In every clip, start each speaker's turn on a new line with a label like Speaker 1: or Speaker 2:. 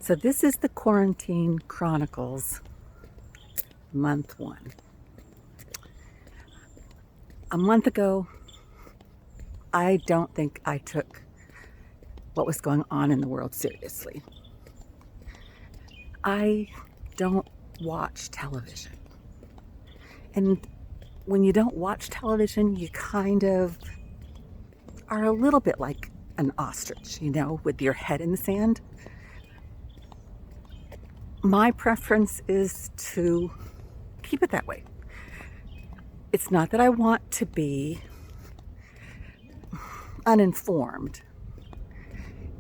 Speaker 1: So this is the Quarantine Chronicles, month 1. A month ago, I don't think I took what was going on in the world seriously. I don't watch television. And when you don't watch television, you kind of are a little bit like an ostrich, with your head in the sand. My preference is to keep it that way. It's not that I want to be uninformed.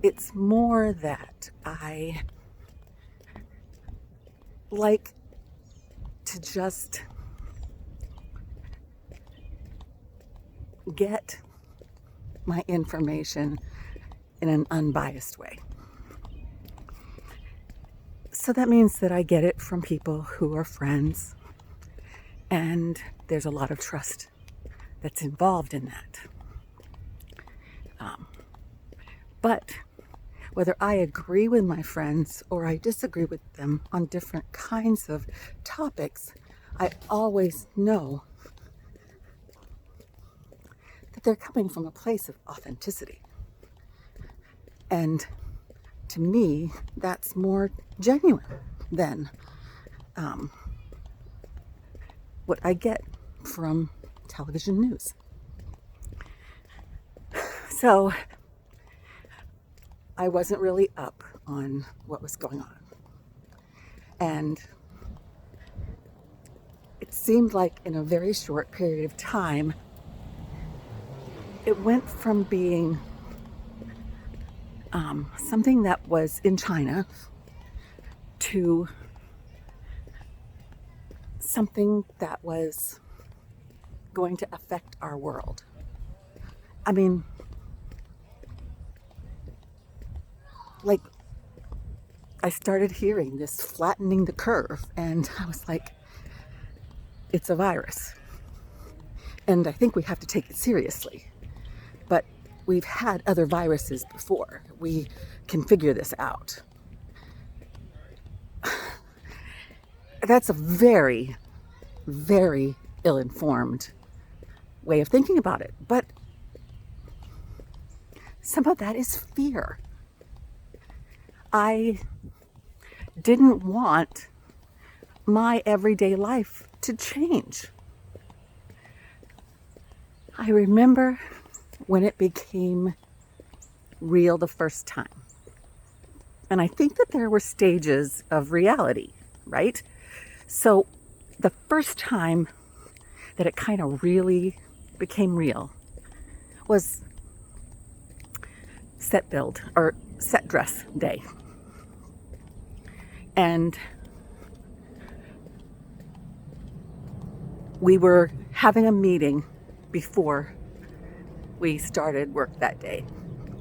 Speaker 1: It's more that I like to just get my information in an unbiased way. So that means that I get it from people who are friends, and there's a lot of trust that's involved in that. But whether I agree with my friends or I disagree with them on different kinds of topics, I always know that they're coming from a place of authenticity. And to me, that's more genuine than what I get from television news. So I wasn't really up on what was going on. And it seemed like in a very short period of time, it went from being something that was in China to something that was going to affect our world. I mean, like, I started hearing this flattening the curve, and I was like, it's a virus. And I think we have to take it seriously. But we've had other viruses before. We can figure this out. That's a very, very ill-informed way of thinking about it. But some of that is fear. I didn't want my everyday life to change. I remember when it became real the first time. And I think that there were stages of reality, right? So the first time that it kind of really became real was set dress day. And we were having a meeting before we started work that day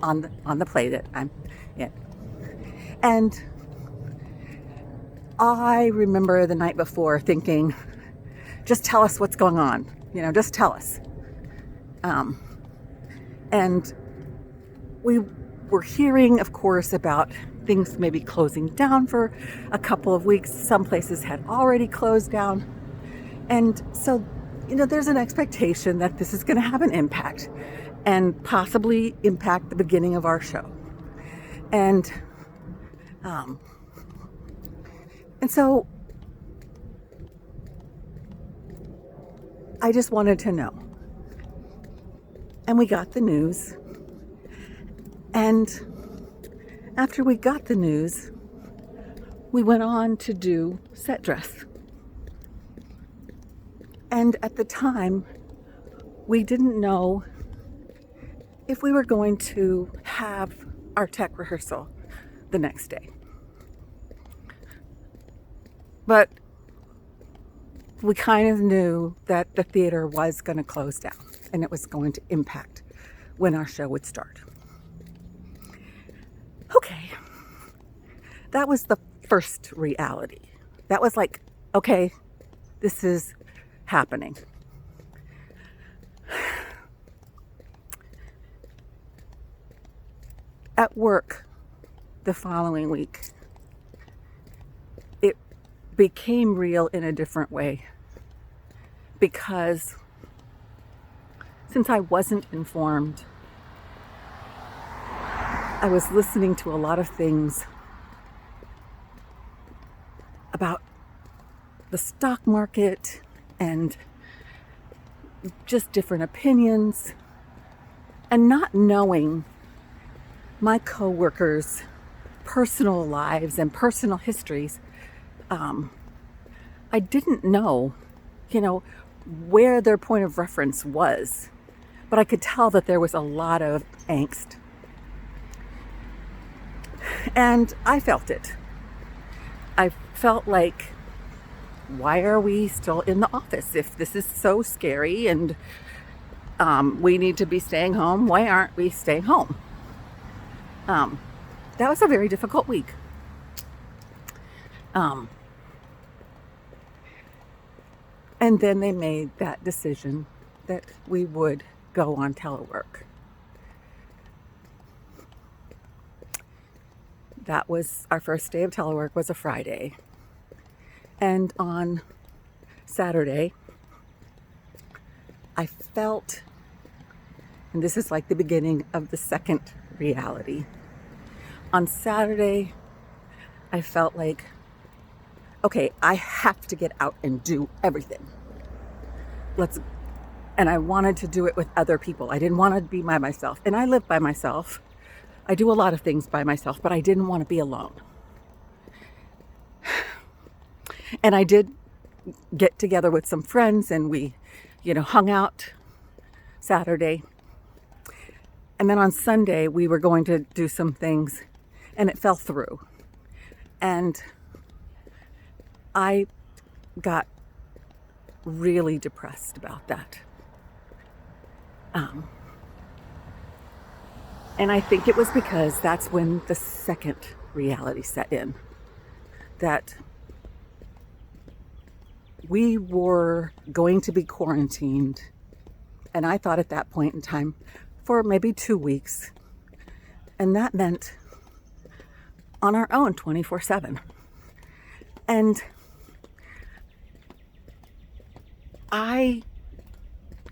Speaker 1: on the play that I'm in. And I remember the night before thinking, just tell us what's going on, just tell us. And we were hearing, of course, about things maybe closing down for a couple of weeks. Some places had already closed down. And so, there's an expectation that this is going to have an impact and possibly impact the beginning of our show. And so I just wanted to know. And we got the news. And after we got the news, we went on to do set dress. And at the time, we didn't know if we were going to have our tech rehearsal the next day. But we kind of knew that the theater was going to close down and it was going to impact when our show would start. Okay, that was the first reality. That was like, okay, this is happening. At work the following week, became real in a different way, because since I wasn't informed, I was listening to a lot of things about the stock market and just different opinions, and not knowing my coworkers' personal lives and personal histories. I didn't know, where their point of reference was, but I could tell that there was a lot of angst. And I felt it. I felt like, why are we still in the office if this is so scary and we need to be staying home? Why aren't we staying home? That was a very difficult week. And then they made that decision that we would go on telework. That was our first day of telework, was a Friday. And on Saturday, I felt, and this is like the beginning of the second reality. On Saturday, I felt like, okay, I have to get out and do everything. And I wanted to do it with other people. I didn't want to be by myself. And I live by myself. I do a lot of things by myself, but I didn't want to be alone. And I did get together with some friends, and we, hung out Saturday. And then on Sunday, we were going to do some things, and it fell through. And I got really depressed about that. And I think it was because that's when the second reality set in. That we were going to be quarantined, and I thought at that point in time, for maybe 2 weeks. And that meant on our own 24/7. And I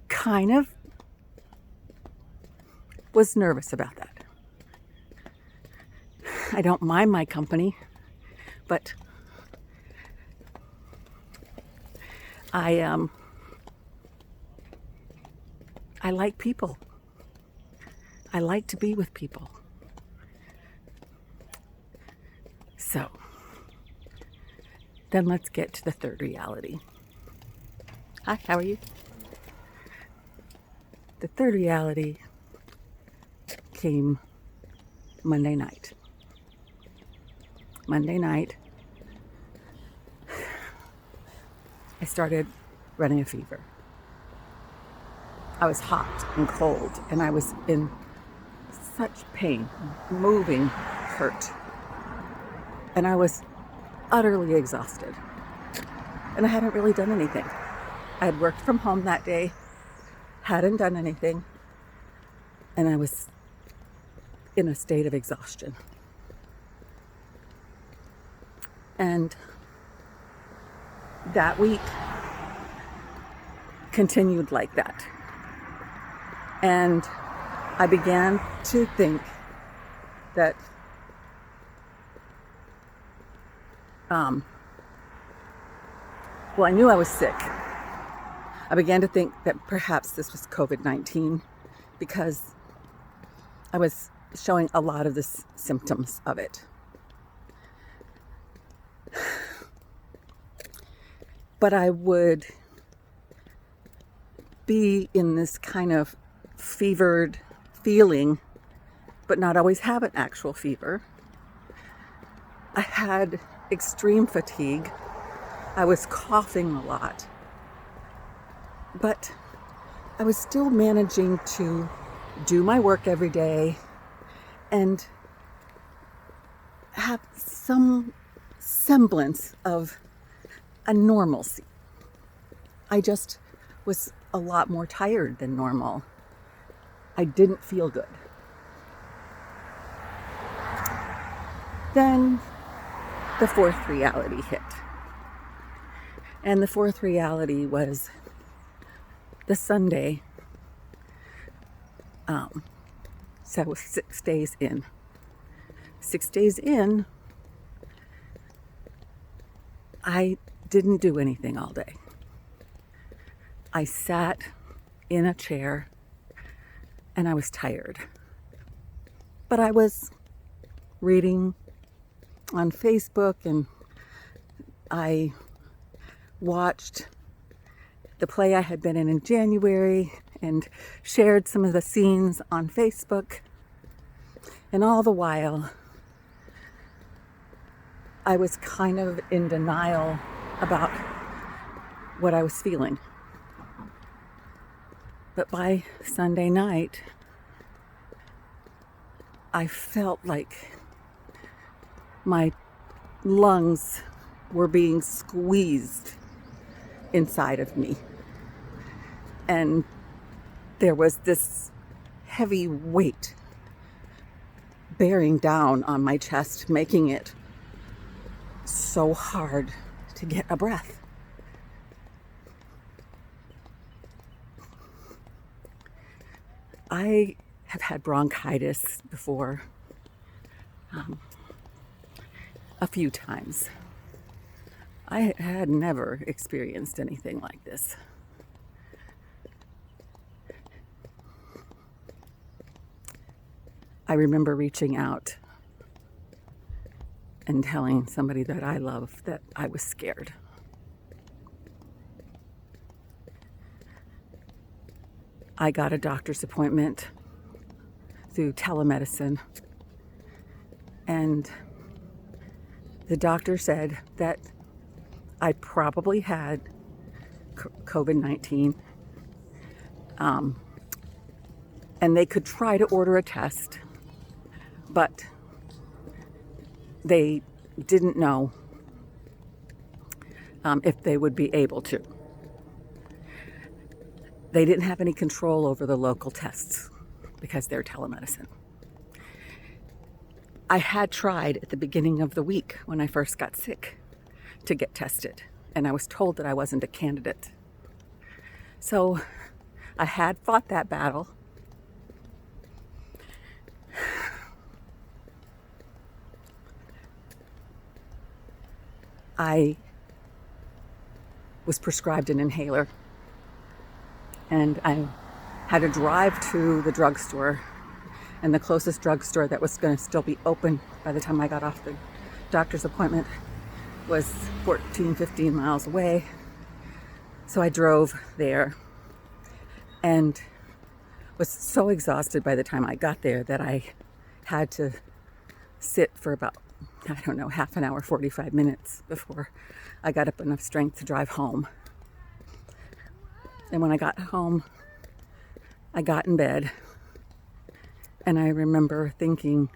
Speaker 1: kind of was nervous about that. I don't mind my company, but I like people. I like to be with people. So, then let's get to the third reality. Hi, how are you? The third reality came Monday night. Monday night, I started running a fever. I was hot and cold, and I was in such pain, moving hurt. And I was utterly exhausted. And I hadn't really done anything. I had worked from home that day, hadn't done anything, and I was in a state of exhaustion. And that week continued like that. And I began to think that I knew I was sick. I began to think that perhaps this was COVID-19 because I was showing a lot of the symptoms of it. But I would be in this kind of fevered feeling, but not always have an actual fever. I had extreme fatigue. I was coughing a lot. But I was still managing to do my work every day and have some semblance of a normalcy. I just was a lot more tired than normal. I didn't feel good. Then the fourth reality hit. And the fourth reality was the Sunday. So I was 6 days in. 6 days in, I didn't do anything all day. I sat in a chair and I was tired. But I was reading on Facebook, and I watched the play I had been in January and shared some of the scenes on Facebook. And all the while, I was kind of in denial about what I was feeling. But by Sunday night, I felt like my lungs were being squeezed inside of me. And there was this heavy weight bearing down on my chest, making it so hard to get a breath. I have had bronchitis before, a few times. I had never experienced anything like this. I remember reaching out and telling somebody that I love that I was scared. I got a doctor's appointment through telemedicine, and the doctor said that I probably had COVID-19, and they could try to order a test, but they didn't know if they would be able to. They didn't have any control over the local tests because they're telemedicine. I had tried at the beginning of the week when I first got sick to get tested, and I was told that I wasn't a candidate. So I had fought that battle. I was prescribed an inhaler, and I had to drive to the drugstore, and the closest drugstore that was going to still be open by the time I got off the doctor's appointment was 15 miles away. So I drove there and was so exhausted by the time I got there that I had to sit for about, half an hour, 45 minutes before I got up enough strength to drive home. And when I got home, I got in bed, and I remember thinking,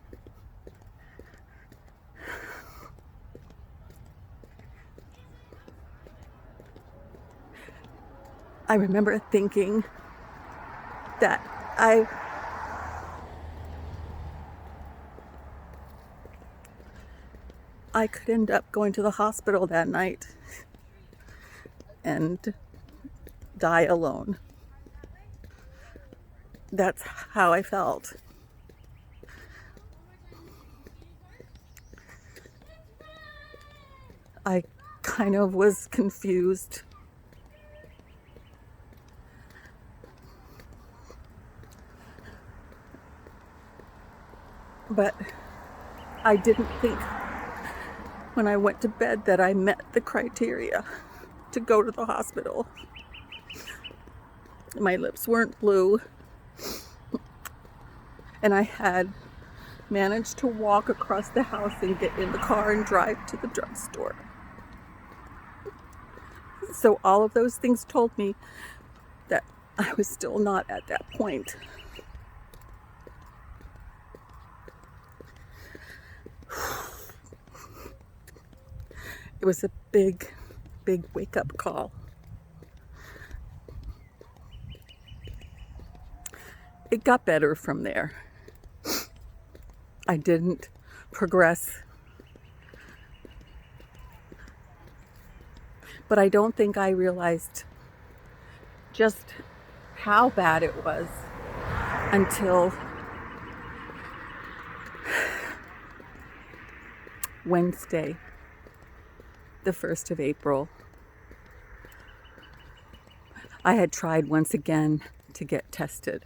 Speaker 1: that I could end up going to the hospital that night and die alone. That's how I felt. I kind of was confused. But I didn't think when I went to bed that I met the criteria to go to the hospital. My lips weren't blue, and I had managed to walk across the house and get in the car and drive to the drugstore. So all of those things told me that I was still not at that point. It was a big, big wake-up call. It got better from there. I didn't progress But I don't think I realized just how bad it was until Wednesday, the 1st of April. I had tried once again to get tested.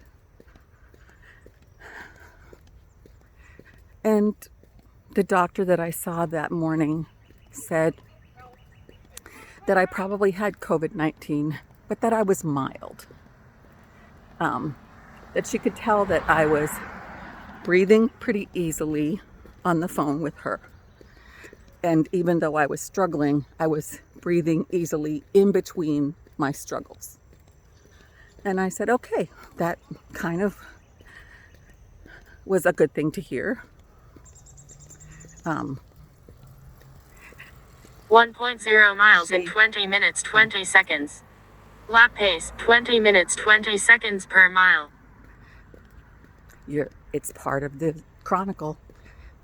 Speaker 1: And the doctor that I saw that morning said that I probably had COVID-19, but that I was mild. That she could tell that I was breathing pretty easily on the phone with her. And even though I was struggling, I was breathing easily in between my struggles. And I said, okay, that kind of was a good thing to hear.
Speaker 2: 1.0 miles in 20 minutes 20 seconds. Lap pace 20 minutes 20 seconds per mile.
Speaker 1: It's part of the chronicle,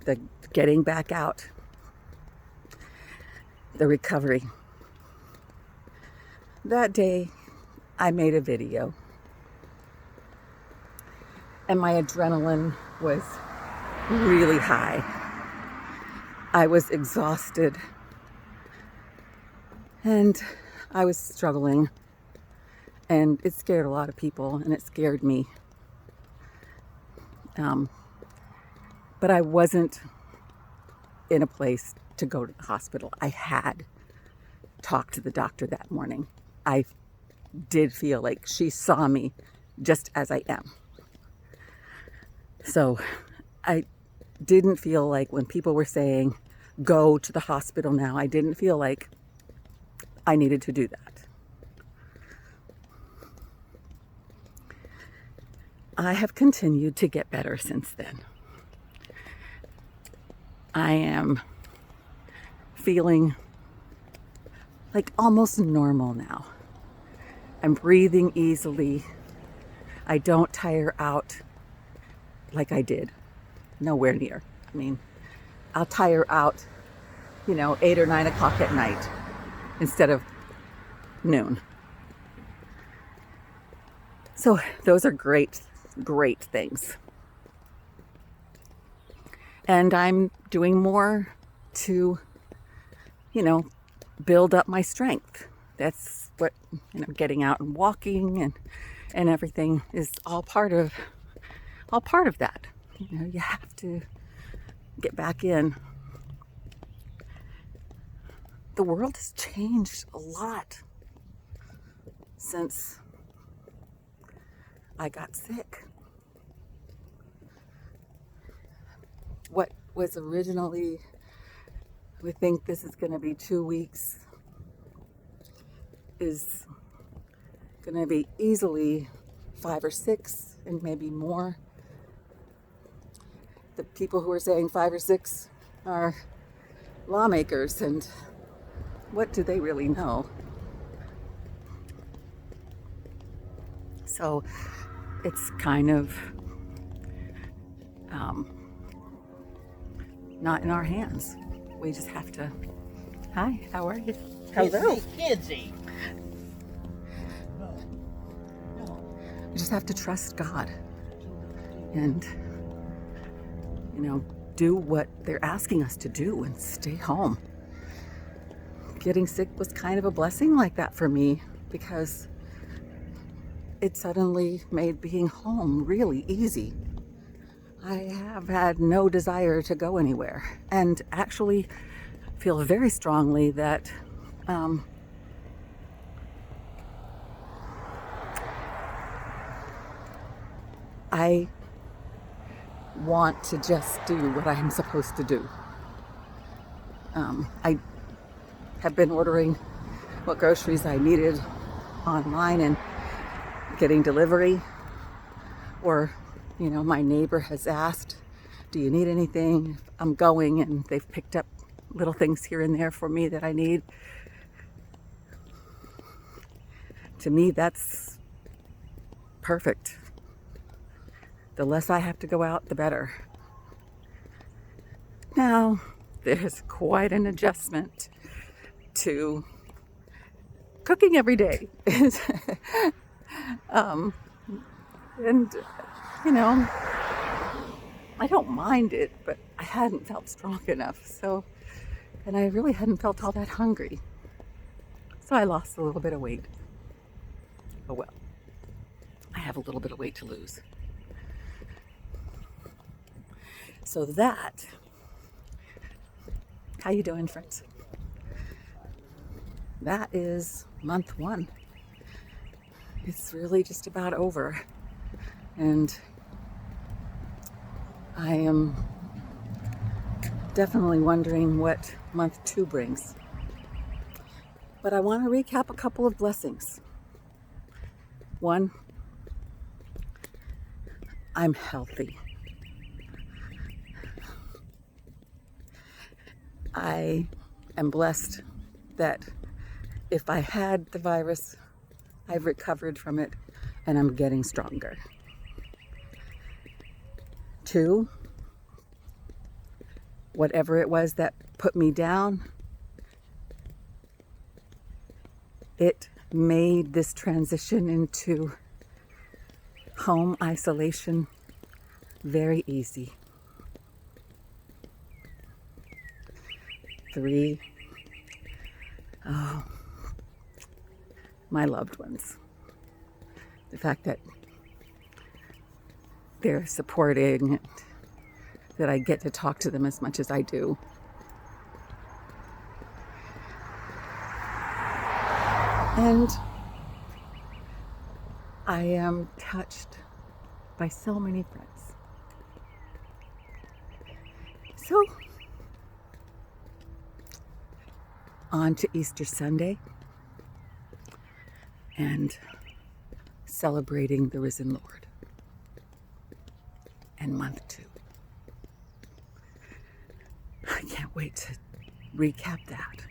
Speaker 1: the getting back out, the recovery. That day, I made a video, and my adrenaline was really high. I was exhausted, and I was struggling, and it scared a lot of people, and it scared me. But I wasn't in a place to go to the hospital. I had talked to the doctor that morning. I did feel like she saw me just as I am. So I didn't feel like when people were saying, go to the hospital now, I didn't feel like I needed to do that. I have continued to get better since then. I am feeling like almost normal now. I'm breathing easily. I don't tire out like I did. Nowhere near. I mean, I'll tire out, 8 or 9 o'clock at night instead of noon. So those are great things. And I'm doing more to, build up my strength. That's what, getting out and walking and everything is all part of that. You have to get back in. The world has changed a lot since I got sick. What was originally, we think this is going to be 2 weeks, is going to be easily 5 or 6 and maybe more. The people who are saying 5 or 6 are lawmakers, and what do they really know? So it's kind of not in our hands. We just have to. Hi, how are you? Hello.
Speaker 3: Kidsy.
Speaker 1: We just have to trust God and, do what they're asking us to do and stay home. Getting sick was kind of a blessing like that for me because it suddenly made being home really easy. I have had no desire to go anywhere and actually feel very strongly that I want to just do what I'm supposed to do. I have been ordering what groceries I needed online and getting delivery, or my neighbor has asked, do you need anything? I'm going, and they've picked up little things here and there for me that I need. To me, that's perfect. The less I have to go out, the better. Now, there's quite an adjustment to cooking every day. um, and, you know, I don't mind it, but I hadn't felt strong enough. So, and I really hadn't felt all that hungry. So I lost a little bit of weight. Oh well, I have a little bit of weight to lose. So that, how you doing, friends? That is month 1. It's really just about over. And I am definitely wondering what month 2 brings. But I want to recap a couple of blessings. 1, I'm healthy. I am blessed that if I had the virus, I've recovered from it and I'm getting stronger. 2, whatever it was that put me down, it made this transition into home isolation very easy. 3, oh, my loved ones. The fact that they're supporting, that I get to talk to them as much as I do. And I am touched by so many friends. So, on to Easter Sunday and celebrating the risen Lord. And month 2. I can't wait to recap that.